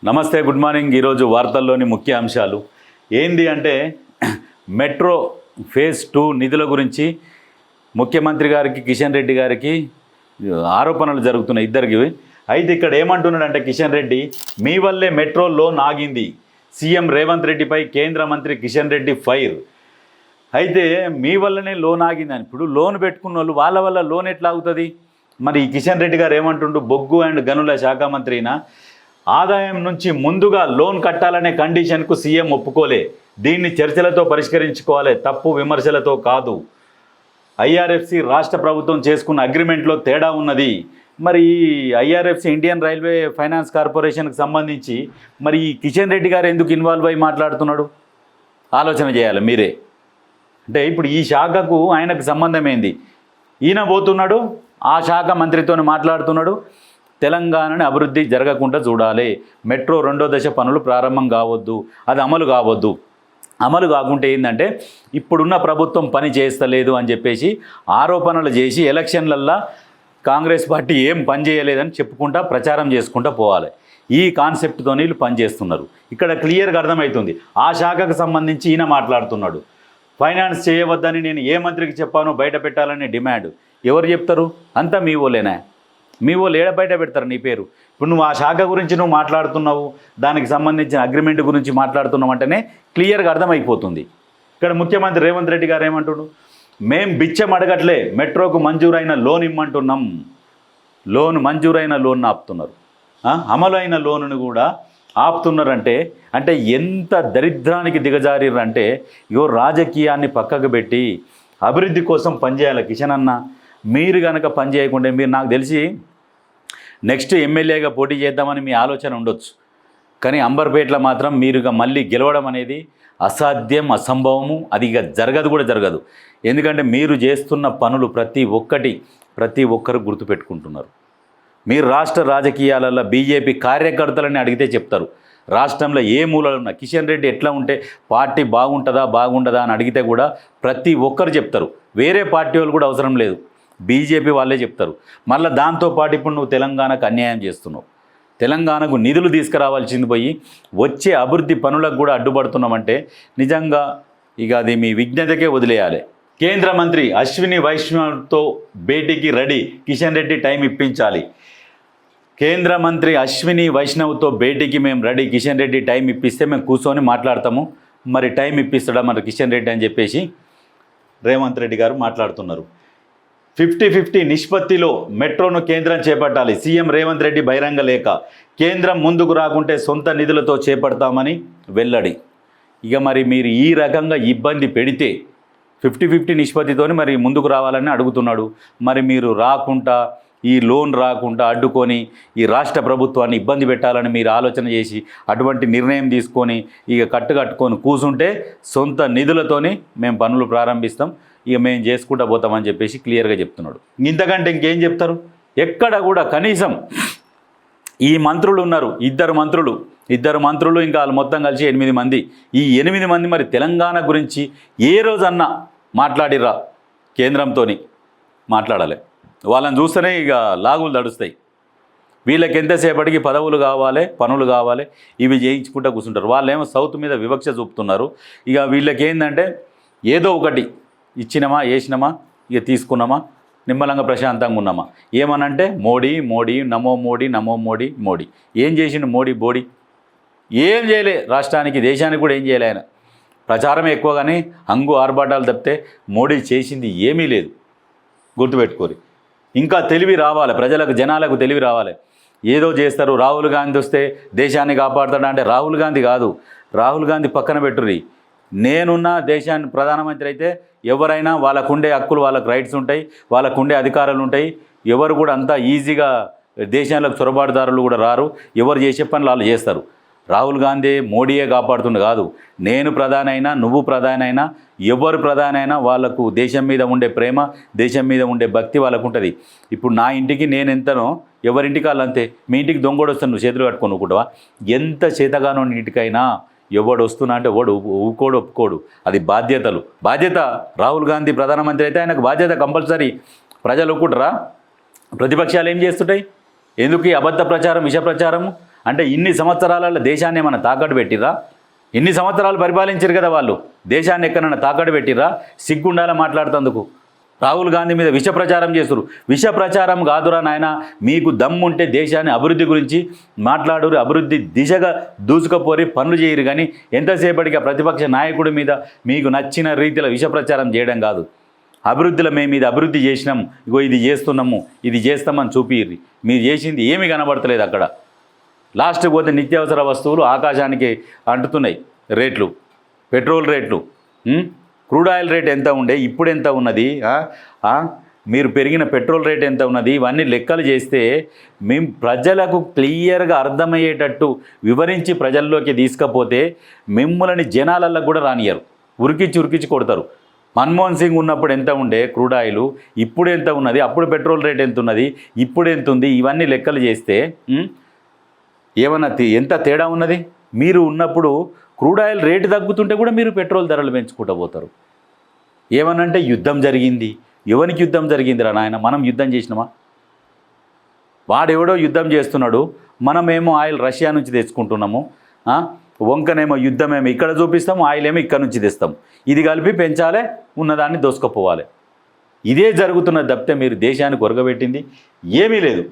నమస్తే, good morning. ఈరోజు వార్తల్లోని ముఖ్య అంశాలు ఏంది అంటే మెట్రో ఫేజ్ 2 నిధుల గురించి ముఖ్యమంత్రి గారికి కిషన్ రెడ్డి గారికి ఆరోపణలు జరుగుతున్నాయి ఇద్దరికి. అయితే ఇక్కడ ఏమంటున్నాడంటే కిషన్ రెడ్డి, మీ వల్లే మెట్రో లోన్ ఆగింది, సీఎం రేవంత్ రెడ్డిపై కేంద్ర మంత్రి కిషన్ రెడ్డి ఫైర్. అయితే మీ వల్లనే లోన్ ఆగిందని, ఇప్పుడు లోన్ పెట్టుకున్న వాళ్ళు వాళ్ళ వల్ల లోన్ ఎట్లా ఆగుతుంది? మరి కిషన్ రెడ్డి గారు ఏమంటుండు, బొగ్గు అండ్ గనుల శాఖ మంత్రినా ఆదాయం నుంచి ముందుగా లోన్ కట్టాలనే కండిషన్కు సీఎం ఒప్పుకోలే, దీన్ని చర్చలతో పరిష్కరించుకోవాలి, తప్పు విమర్శలతో కాదు. ఐఆర్ఎఫ్సి రాష్ట్ర ప్రభుత్వం చేసుకున్న అగ్రిమెంట్లో తేడా ఉన్నది. మరి ఈ ఐఆర్ఎఫ్సి ఇండియన్ రైల్వే ఫైనాన్స్ కార్పొరేషన్కి సంబంధించి మరి ఈ కిషన్ రెడ్డి గారు ఎందుకు ఇన్వాల్వ్ అయ్యి మాట్లాడుతున్నాడు? ఆలోచన చేయాలి మీరే. అంటే ఇప్పుడు ఈ శాఖకు ఆయనకు సంబంధం ఏంది? ఈయన పోతున్నాడు, ఆ శాఖ మంత్రితో మాట్లాడుతున్నాడు, తెలంగాణని అభివృద్ధి జరగకుండా చూడాలి, మెట్రో 2వ దశ పనులు ప్రారంభం కావద్దు, అది అమలు కావద్దు. అమలు కాకుంటే ఏంటంటే ఇప్పుడున్న ప్రభుత్వం పని చేస్తలేదు అని చెప్పేసి ఆరోపణలు చేసి ఎలక్షన్లల్లో కాంగ్రెస్ పార్టీ ఏం పని చేయలేదని చెప్పుకుంటా ప్రచారం చేసుకుంటూ పోవాలి. ఈ కాన్సెప్ట్తో వీళ్ళు పనిచేస్తున్నారు. ఇక్కడ క్లియర్గా అర్థమవుతుంది. ఆ శాఖకు సంబంధించి ఈయన మాట్లాడుతున్నాడు, ఫైనాన్స్ చేయవద్దని నేను ఏ మంత్రికి చెప్పానో బయట పెట్టాలని డిమాండ్. ఎవరు చెప్తారు? అంతా మీ వాళ్ళేనా? మీ వాళ్ళు ఏడ బయట పెడతారు నీ పేరు? ఇప్పుడు నువ్వు ఆ శాఖ గురించి నువ్వు మాట్లాడుతున్నావు, దానికి సంబంధించిన అగ్రిమెంట్ గురించి మాట్లాడుతున్నావు అంటేనే క్లియర్గా అర్థమైపోతుంది. ఇక్కడ ముఖ్యమంత్రి రేవంత్ రెడ్డి గారు ఏమంటుడు, మేం బిచ్చం అడగట్లే, మెట్రోకు మంజూరైన లోన్ ఇమ్మంటున్నాం. మంజూరైన లోన్ ఆపుతున్నారు, అమలు అయిన లోనును కూడా ఆపుతున్నారంటే అంటే ఎంత దరిద్రానికి దిగజారిర్రంటే, రాజకీయాన్ని పక్కకు పెట్టి అభివృద్ధి కోసం పనిచేయాలి. కిషన్ అన్న, మీరు కనుక పని చేయకుండా మీరు నాకు తెలిసి నెక్స్ట్ ఎమ్మెల్యేగా పోటీ చేద్దామని మీ ఆలోచన ఉండొచ్చు, కానీ అంబర్పేటలో మాత్రం మీరుగా మళ్ళీ గెలవడం అనేది అసాధ్యం, అసంభవము. అది ఇక జరగదు. ఎందుకంటే మీరు చేస్తున్న పనులు ప్రతి ఒక్కరు గుర్తుపెట్టుకుంటున్నారు. మీరు రాష్ట్ర రాజకీయాలలో బీజేపీ కార్యకర్తలని అడిగితే చెప్తారు, రాష్ట్రంలో ఏ మూలలో ఉన్నా కిషన్ రెడ్డి ఎట్లా ఉంటే పార్టీ బాగుండదా అని అడిగితే కూడా ప్రతి ఒక్కరు చెప్తారు. వేరే పార్టీ వాళ్ళు కూడా అవసరం లేదు, బీజేపీ వాళ్ళే చెప్తారు. మళ్ళీ దాంతోపాటు ఇప్పుడు నువ్వు తెలంగాణకు అన్యాయం చేస్తున్నావు. తెలంగాణకు నిధులు తీసుకురావాల్సింది పోయి వచ్చే అభివృద్ధి పనులకు కూడా అడ్డుపడుతున్నామంటే నిజంగా ఇక అది మీ విజ్ఞతకే వదిలేయాలి. కేంద్ర మంత్రి అశ్విని వైష్ణవ్తో భేటీకి రెడీ, కిషన్ రెడ్డి టైం ఇప్పించాలి. కేంద్ర మంత్రి అశ్విని వైష్ణవ్తో భేటీకి మేము రెడీ, కిషన్ రెడ్డి టైం ఇప్పిస్తే మేము కూర్చొని మాట్లాడతాము. మరి టైం ఇప్పిస్తాడా మరి కిషన్ రెడ్డి అని చెప్పేసి రేవంత్ రెడ్డి గారు మాట్లాడుతున్నారు. 50-50 నిష్పత్తిలో మెట్రోను కేంద్రం చేపట్టాలి, సీఎం రేవంత్ రెడ్డి బహిరంగ లేఖ. కేంద్రం ముందుకు రాకుంటే సొంత నిధులతో చేపడతామని వెల్లడి. ఇక మరి మీరు ఈ రకంగా ఇబ్బంది పెడితే 50-50 నిష్పత్తితోని మరి ముందుకు రావాలని అడుగుతున్నాడు. మరి మీరు రాకుండా ఈ లోన్ రాకుండా అడ్డుకొని ఈ రాష్ట్ర ప్రభుత్వాన్ని ఇబ్బంది పెట్టాలని మీరు ఆలోచన చేసి అటువంటి నిర్ణయం తీసుకొని ఇక కట్టుకొని కూసుంటే సొంత నిధులతోని మేము పనులు ప్రారంభిస్తాం, ఇక మేము చేసుకుంటూ పోతామని చెప్పేసి క్లియర్గా చెప్తున్నాడు. ఇంతకంటే ఇంకేం చెప్తారు? ఎక్కడ కూడా కనీసం ఈ మంత్రులు ఉన్నారు, ఇద్దరు మంత్రులు ఇంకా వాళ్ళు మొత్తం కలిసి 8 మంది. ఈ 8 మంది మరి తెలంగాణ గురించి ఏ రోజన్నా మాట్లాడిరా? కేంద్రంతో మాట్లాడాలి. వాళ్ళని చూస్తేనే ఇక లాగులు తడుస్తాయి. వీళ్ళకి ఎంతసేపటికి పదవులు కావాలి, పనులు కావాలి, ఇవి చేయించుకుంటూ కూర్చుంటారు. వాళ్ళేమో సౌత్ మీద వివక్ష చూపుతున్నారు. ఇక వీళ్ళకి ఏంటంటే ఏదో ఒకటి ఇచ్చినామా, వేసినామా, ఇక తీసుకున్నామా, నిమ్మలంగా ప్రశాంతంగా ఉన్నామా. ఏమనంటే మోడీ నమో మోడీ. ఏం చేసిండు మోడీ? ఏం చేయలే రాష్ట్రానికి, దేశానికి కూడా ఏం చేయలే. ఆయన ప్రచారమే ఎక్కువ, కానీ హంగు ఆర్భాటాలు తప్పితే మోడీ చేసింది ఏమీ లేదు. గుర్తుపెట్టుకోరు. ఇంకా తెలివి రావాలి, ప్రజలకు జనాలకు తెలివి రావాలి. ఏదో చేస్తారు. రాహుల్ గాంధీ వస్తే దేశాన్ని కాపాడుతాడా అంటే రాహుల్ గాంధీ కాదు, రాహుల్ గాంధీ పక్కన పెట్టుర్రి. నేనున్న దేశాన్ని ప్రధానమంత్రి అయితే ఎవరైనా వాళ్ళకుండే హక్కులు, వాళ్ళకు రైట్స్ ఉంటాయి, వాళ్ళకుండే అధికారాలు ఉంటాయి. ఎవరు కూడా అంతా ఈజీగా దేశాలకు చొరబాటుదారులు కూడా రారు. ఎవరు చేసే పనులు వాళ్ళు చేస్తారు. రాహుల్ గాంధీ మోడీయే కాపాడుతుండే కాదు. నేను ప్రధాని అయినా, నువ్వు ప్రధాని అయినా, ఎవరు ప్రధాని అయినా వాళ్ళకు దేశం మీద ఉండే ప్రేమ, దేశం మీద ఉండే భక్తి వాళ్ళకు ఉంటుంది. ఇప్పుడు నా ఇంటికి నేను ఎంతనో ఎవరింటికి వాళ్ళు అంతే. మీ ఇంటికి దొంగోడు వస్తాను, నువ్వు చేతులు కట్టుకొని ఊకుంటావా? ఎంత చేతగానో ఇంటికైనా ఎవడు వస్తున్నా అంటే వాడు ఒప్పుకోడు. అది బాధ్యత. రాహుల్ గాంధీ ప్రధానమంత్రి అయితే ఆయనకు బాధ్యత కంపల్సరీ. ప్రజలు ఒప్పుకుంటారా? ప్రతిపక్షాలు ఏం చేస్తుంటాయి? ఎందుకు ఈ అబద్ధ ప్రచారం, విష ప్రచారము? అంటే ఇన్ని సంవత్సరాలలో దేశాన్ని ఏమన్నా తాకట్టు పెట్టిరా? ఇన్ని సంవత్సరాలు పరిపాలించారు కదా వాళ్ళు, దేశాన్ని ఎక్కడన్నా తాకట్టు పెట్టిరా? సిగ్గుండాల మాట్లాడుతందుకు. రాహుల్ గాంధీ మీద విష ప్రచారం చేస్తున్నారు. విష ప్రచారం కాదురా నాయన, మీకు దమ్ముంటే దేశాన్ని అభివృద్ధి గురించి మాట్లాడురు, అభివృద్ధి దిశగా దూసుకుపోరి పనులు చేయరు. కానీ ఎంతసేపటికి ప్రతిపక్ష నాయకుడి మీద మీకు నచ్చిన రీతిలో విష ప్రచారం చేయడం కాదు. అభివృద్ధిలో మేము ఇది అభివృద్ధి చేసినాం, ఇగో ఇది చేస్తున్నాము, ఇది చేస్తామని చూపిర్రి. మీరు చేసింది ఏమీ కనబడతలేదు అక్కడ. లాస్ట్కి పోతే నిత్యావసర వస్తువులు ఆకాశానికి అంటుతున్నాయి రేట్లు, పెట్రోల్ రేట్లు, క్రూడ్ ఆయిల్ రేట్ ఎంత ఉండే, ఇప్పుడు ఎంత ఉన్నది, మీరు పెరిగిన పెట్రోల్ రేట్ ఎంత ఉన్నది, ఇవన్నీ లెక్కలు చేస్తే మేము ప్రజలకు క్లియర్గా అర్థమయ్యేటట్టు వివరించి ప్రజల్లోకి తీసుకపోతే మిమ్మల్ని జనాలల్లో కూడా రానియరు, ఉరికిచ్చి కొడతారు. మన్మోహన్ సింగ్ ఉన్నప్పుడు ఎంత ఉండే క్రూడ్ ఆయిల్, ఇప్పుడు ఎంత ఉన్నది, అప్పుడు పెట్రోల్ రేట్ ఎంత ఉన్నది, ఇప్పుడు ఎంత ఉంది, ఇవన్నీ లెక్కలు చేస్తే ఏమన్నా ఎంత తేడా ఉన్నది. మీరు ఉన్నప్పుడు క్రూడ్ ఆయిల్ రేటు తగ్గుతుంటే కూడా మీరు పెట్రోల్ ధరలు పెంచుకుంటూ పోతారు. ఏమనంటే యుద్ధం జరిగింది. ఎవరికి యుద్ధం జరిగిందిరా నాయన? మనం యుద్ధం చేసినామా? వాడెవడో యుద్ధం చేస్తున్నాడు, మనమేమో ఆయిల్ రష్యా నుంచి తెచ్చుకుంటున్నాము. వంకనేమో యుద్ధమేమో ఇక్కడ చూపిస్తాము, ఆయిల్ ఏమో ఇక్కడ నుంచి తెస్తాం. ఇది కలిపి పెంచాలి, ఉన్నదాన్ని దోసుకుపోవాలి. ఇదే జరుగుతున్న తప్పితే మీరు దేశానికి ఒరగబెట్టింది ఏమీ లేదు.